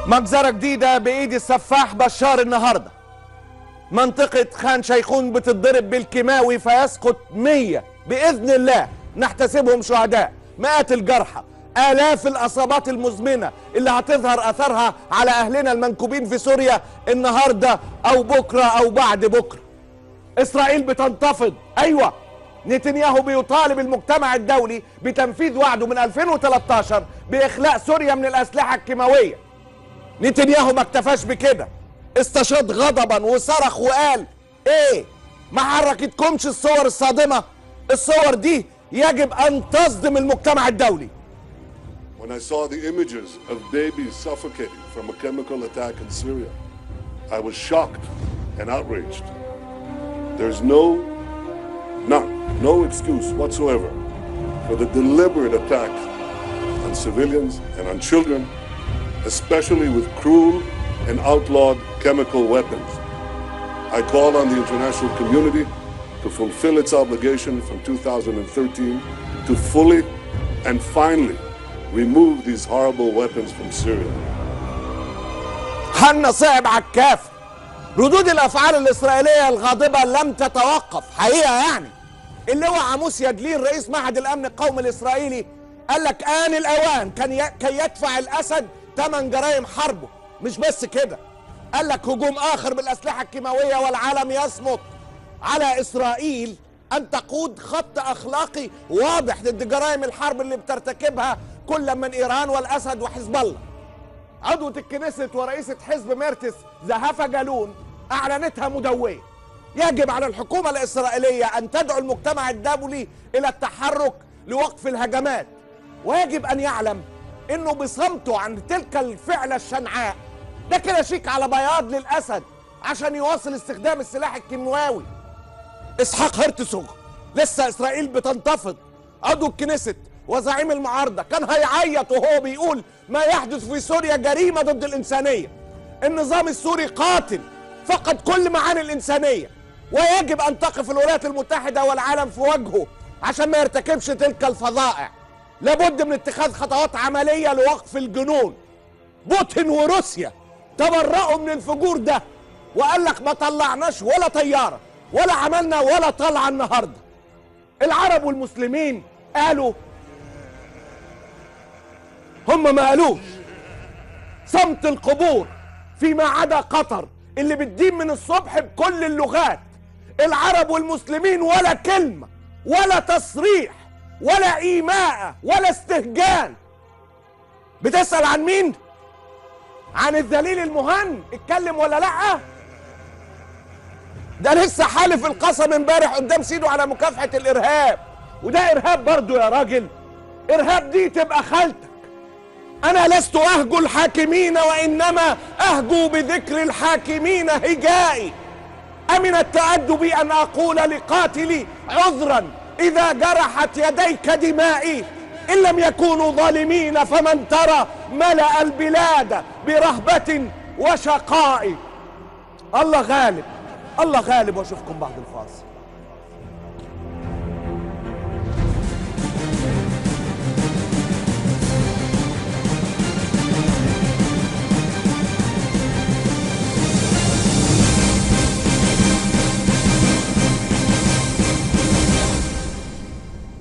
مجزرة جديدة بإيد السفاح بشار النهاردة. منطقة خان شيخون بتتضرب بالكيماوي فيسقط 100 بإذن الله، نحتسبهم شهداء، مئات الجرحى، آلاف الإصابات المزمنة اللي هتظهر أثرها على أهلنا المنكوبين في سوريا النهاردة أو بكرة أو بعد بكرة. إسرائيل بتنتفض، أيوة. نتنياهو بيطالب المجتمع الدولي بتنفيذ وعده من 2013 بإخلاء سوريا من الأسلحة الكيماوية. نتنياهو ما اكتفاش بكده، استشاط غضبا وصرخ وقال ايه؟ ما حركتكمش الصور الصادمة؟ الصور دي يجب ان تصدم المجتمع الدولي. When I saw the images of babies suffocating from a chemical attack in Syria, I was shocked and outraged. There's no excuse whatsoever for the deliberate attack on civilians and on children, especially with cruel and outlawed chemical weapons. I call on the international community to fulfill its obligation from 2013 to fully and finally remove these horrible weapons from Syria. حنا صعب على الكافر. ردود الافعال الاسرائيليه الغاضبه لم تتوقف حقيقه يعني. اللواء عموس يدلين رئيس معهد الامن القومي الاسرائيلي قال لك آن الاوان كي يدفع الاسد ثمن جرائم حربه. مش بس كده، قال لك هجوم اخر بالاسلحه الكيماويه والعالم يصمت على اسرائيل ان تقود خط اخلاقي واضح ضد جرائم الحرب اللي بترتكبها كل من ايران والاسد وحزب الله. عضوة الكنيست ورئيسة حزب ميرتس زهافة جالون اعلنتها مدوية. يجب على الحكومة الاسرائيلية ان تدعو المجتمع الدولي الى التحرك لوقف الهجمات، ويجب ان يعلم انه بصمته عن تلك الفعلة الشنعاء ده كده شيك على بياض للاسد عشان يواصل استخدام السلاح الكيماوي. اسحاق هرتسوغ لسه اسرائيل بتنتفض، عضو الكنيست وزعيم المعارضة، كان هيعيط وهو بيقول ما يحدث في سوريا جريمة ضد الإنسانية. النظام السوري قاتل، فقد كل معاني الإنسانية، ويجب أن تقف الولايات المتحدة والعالم في وجهه عشان ما يرتكبش تلك الفظائع. لابد من اتخاذ خطوات عملية لوقف الجنون. بوتين وروسيا تبرأوا من الفجور ده وقال لك ما طلعناش ولا طيارة ولا عملنا ولا طلعة النهاردة. العرب والمسلمين قالوا، هم ما قالوش. صمت القبور فيما عدا قطر اللي بتدين من الصبح بكل اللغات. العرب والمسلمين ولا كلمة ولا تصريح ولا إيماء ولا استهجان. بتسأل عن مين؟ عن الذليل المهن اتكلم ولا لأ؟ ده لسه حالف القسم امبارح قدام سيده على مكافحة الإرهاب، وده إرهاب برضو يا راجل. إرهاب دي تبقى خالتك. أنا لست أهجو الحاكمين وإنما أهجو بذكر الحاكمين هجائي. أمن التأدب أن أقول لقاتلي عذرا إذا جرحت يديك دمائي، إن لم يكونوا ظالمين فمن ترى ملأ البلاد برهبة وشقاء. الله غالب، الله غالب، وأشوفكم بعد الفاصل.